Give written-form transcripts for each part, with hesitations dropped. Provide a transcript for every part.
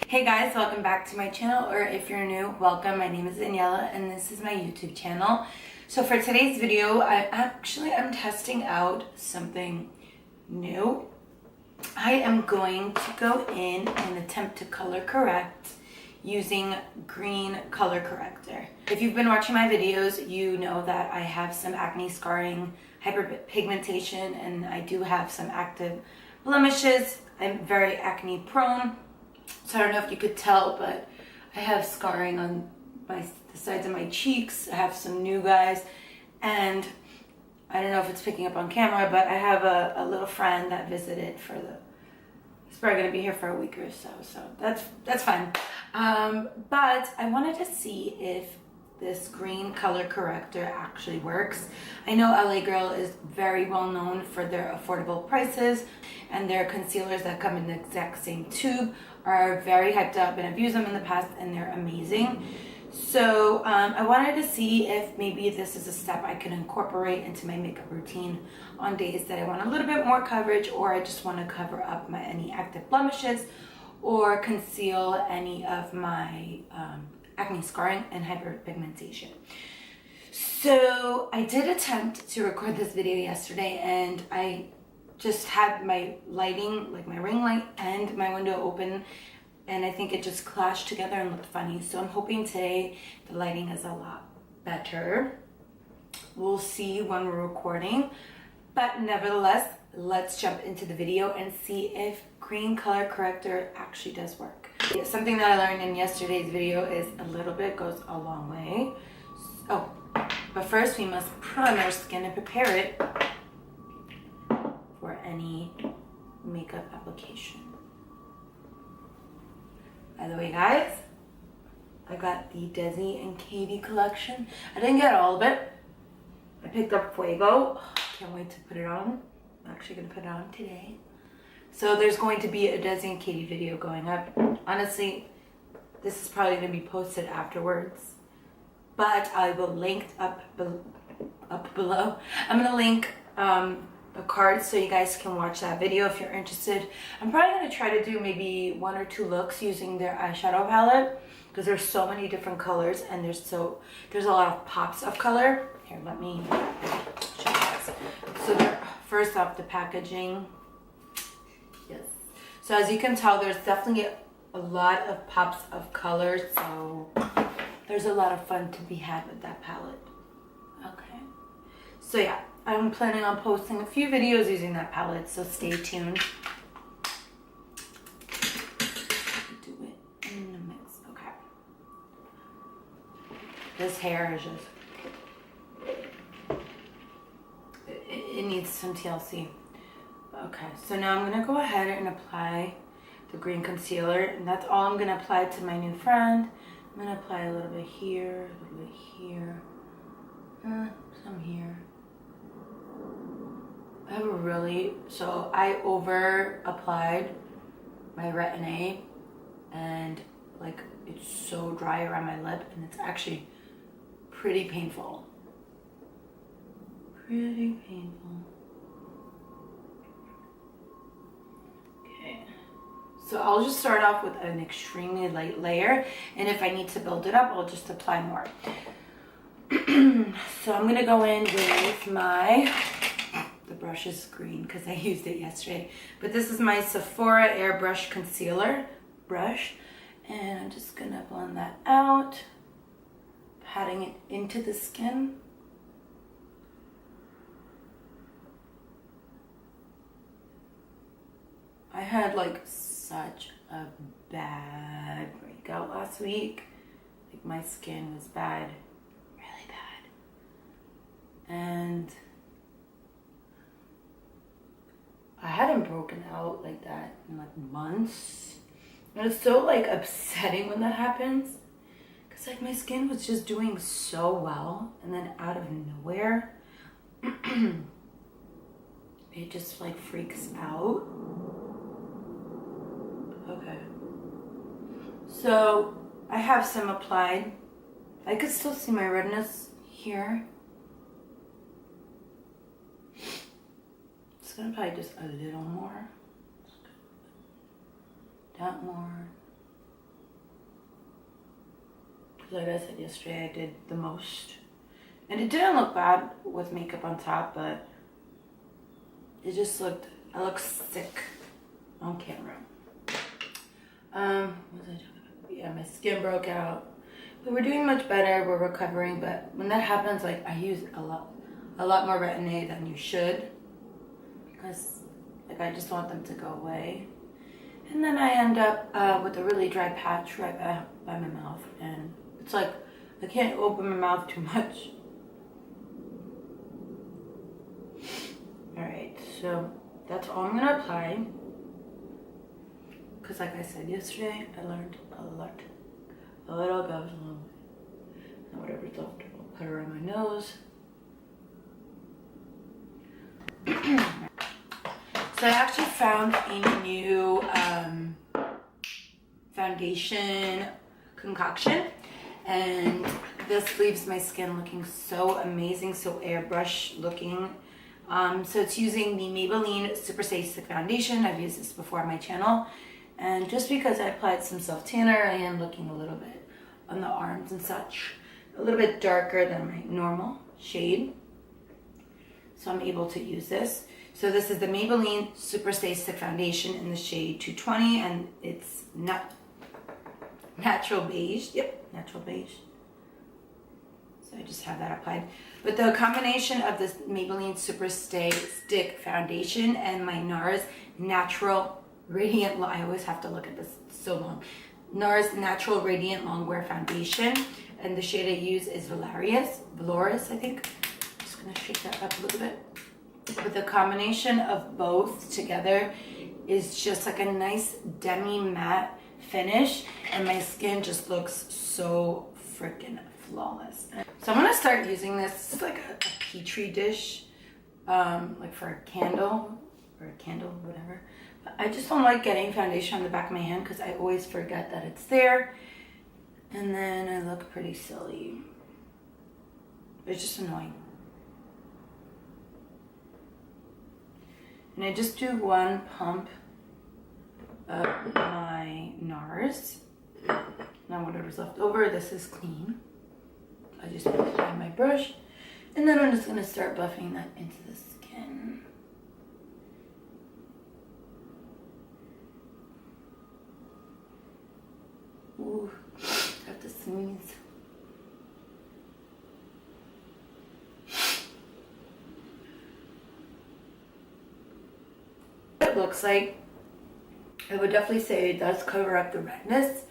Hey guys, welcome back to my channel, or if you're new, welcome. My name is Daniela and this is my YouTube channel. So for today's video, I'm testing out something new. I am going to go in and attempt to color correct using green color corrector. If you've been watching my videos, you know that I have some acne scarring, hyperpigmentation, and I do have some active blemishes. I'm very acne prone. So I don't know if you could tell, but I have scarring on the sides of my cheeks. I have some new guys, and I don't know if it's picking up on camera, but I have a little friend that visited he's probably gonna be here for a week or so that's fine. But I wanted to see if this green color corrector actually works. I know LA Girl is very well known for their affordable prices, and their concealers that come in the exact same tube are very hyped up, and I've used them in the past and they're amazing. So I wanted to see if maybe this is a step I can incorporate into my makeup routine on days that I want a little bit more coverage, or I just want to cover up any active blemishes or conceal any of my acne scarring and hyperpigmentation. So I did attempt to record this video yesterday, and I just had my lighting, like my ring light and my window open, and I think it just clashed together and looked funny. So I'm hoping today the lighting is a lot better. We'll see when we're recording, but nevertheless, let's jump into the video and see if green color corrector actually does work. Something that I learned in yesterday's video is a little bit goes a long way. Oh, but first we must prime our skin and prepare it for any makeup application. By the way, guys, I got the Desi and Katie collection. I didn't get all of it. I picked up Fuego. Can't wait to put it on. I'm actually gonna put it on today. So there's going to be a Desi and Katie video going up. Honestly, this is probably gonna be posted afterwards, but I will link up below. I'm gonna link a card so you guys can watch that video if you're interested. I'm probably going to try to do maybe 1 or 2 looks using their eyeshadow palette, because there's so many different colors and there's a lot of pops of color. Here, let me show you guys. So first off, the packaging. Yes. So as you can tell, there's definitely a lot of pops of color, so there's a lot of fun to be had with that palette. Okay. So yeah, I'm planning on posting a few videos using that palette, so stay tuned. Do it in the mix. Okay. This hair is just... It needs some TLC. Okay, so now I'm going to go ahead and apply the green concealer, and that's all I'm going to apply to my new friend. I'm going to apply a little bit here, a little bit here, some here. I over applied my Retin-A, and like it's so dry around my lip, and it's actually pretty painful. Pretty painful. Okay, so I'll just start off with an extremely light layer, and if I need to build it up, I'll just apply more. So I'm gonna go in with the brush is green because I used it yesterday, but this is my Sephora Airbrush Concealer brush, and I'm just gonna blend that out, patting it into the skin. I had like such a bad breakout last week. Like my skin was bad, really bad, and I hadn't broken out like that in like months. And it's so like upsetting when that happens, because like my skin was just doing so well, and then out of nowhere it just like freaks out. Okay, so I have some applied. I could still see my redness here. It's gonna probably just a little more. That more. Like I said yesterday, I did the most. And it didn't look bad with makeup on top, but it just looked, I looked sick on camera. What was I talking about? Yeah, my skin broke out. But we're doing much better, we're recovering, but when that happens, like I use a lot more Retin-A than you should. Because like I just want them to go away. And then I end up with a really dry patch right by my mouth. And it's like, I can't open my mouth too much. Alright, so that's all I'm gonna apply. Because like I said yesterday, I learned a lot. A little goes a long way. And whatever's left, I'll put it around my nose. So I actually found a new foundation concoction, and this leaves my skin looking so amazing, so airbrush looking. So it's using the Maybelline Super Stay Stick Foundation. I've used this before on my channel, and just because I applied some self tanner, I am looking a little bit on the arms and such, a little bit darker than my normal shade. So I'm able to use this. So this is the Maybelline Super Stay Stick Foundation in the shade 220, and it's natural beige. Yep, natural beige. So I just have that applied. But the combination of this Maybelline Super Stay Stick Foundation and my NARS Natural Radiant, I always have to look at this, it's so long. NARS Natural Radiant Longwear Foundation, and the shade I use is Valoris, I think. I'm just gonna shake that up a little bit. But the combination of both together is just like a nice demi matte finish, and my skin just looks so freaking flawless. So I'm gonna start using this. It's like a petri dish, like for a candle, whatever. But I just don't like getting foundation on the back of my hand because I always forget that it's there, and then I look pretty silly. It's just annoying. And I just do one pump of my NARS. Now whatever's left over, this is clean. I just apply my brush, and then I'm just gonna start buffing that into the skin. Ooh, have to sneeze. It looks like, I would definitely say it does cover up the redness.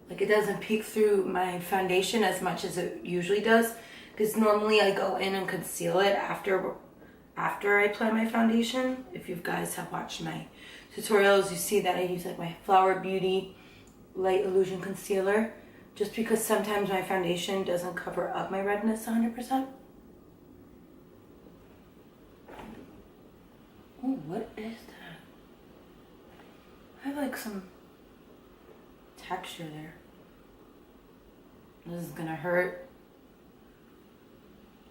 Like it doesn't peek through my foundation as much as it usually does, because normally I go in and conceal it after I apply my foundation. If you guys have watched my tutorials, you see that I use like my Flower Beauty Light Illusion Concealer, just because sometimes my foundation doesn't cover up my redness 100%. Oh, what is that? I have like some texture there. This is gonna hurt.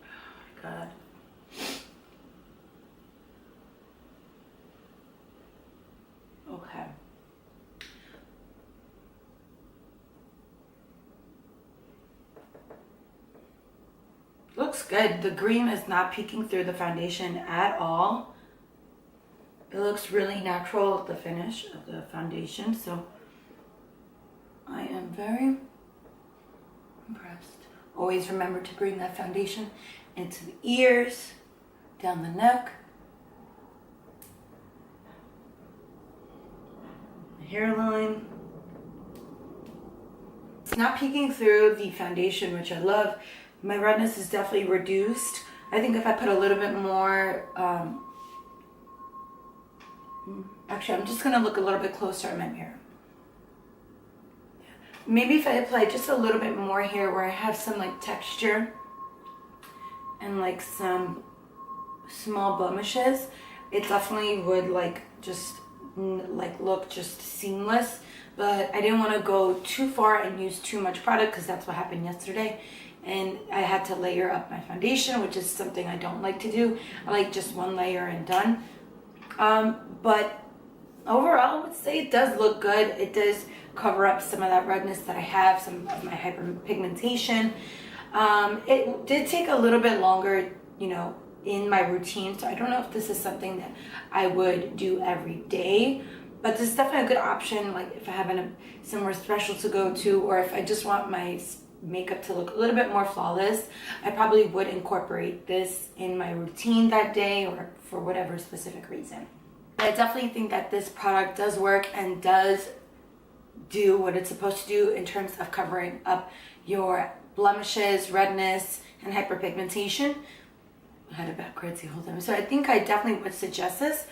Oh my god. Okay. Looks good. The green is not peeking through the foundation at all. It looks really natural, the finish of the foundation, so I am very impressed. Always remember to bring that foundation into the ears, down the neck, the hairline. It's not peeking through the foundation, which I love. My redness is definitely reduced. I think if I put a little bit more, actually I'm just gonna look a little bit closer at my mirror. Maybe if I apply just a little bit more here where I have some like texture and like some small blemishes, it definitely would like just like look just seamless. But I didn't want to go too far and use too much product because that's what happened yesterday. And I had to layer up my foundation, which is something I don't like to do. I like just one layer and done. But overall, I would say it does look good. It does cover up some of that redness that I have, some of my hyperpigmentation. It did take a little bit longer, you know, in my routine, so I don't know if this is something that I would do every day, but this is definitely a good option, like if I have somewhere special to go to, or if I just want my makeup to look a little bit more flawless, I probably would incorporate this in my routine that day or for whatever specific reason. I definitely think that this product does work and does do what it's supposed to do in terms of covering up your blemishes, redness, and hyperpigmentation. I had it backwards the whole time. So I think I definitely would suggest this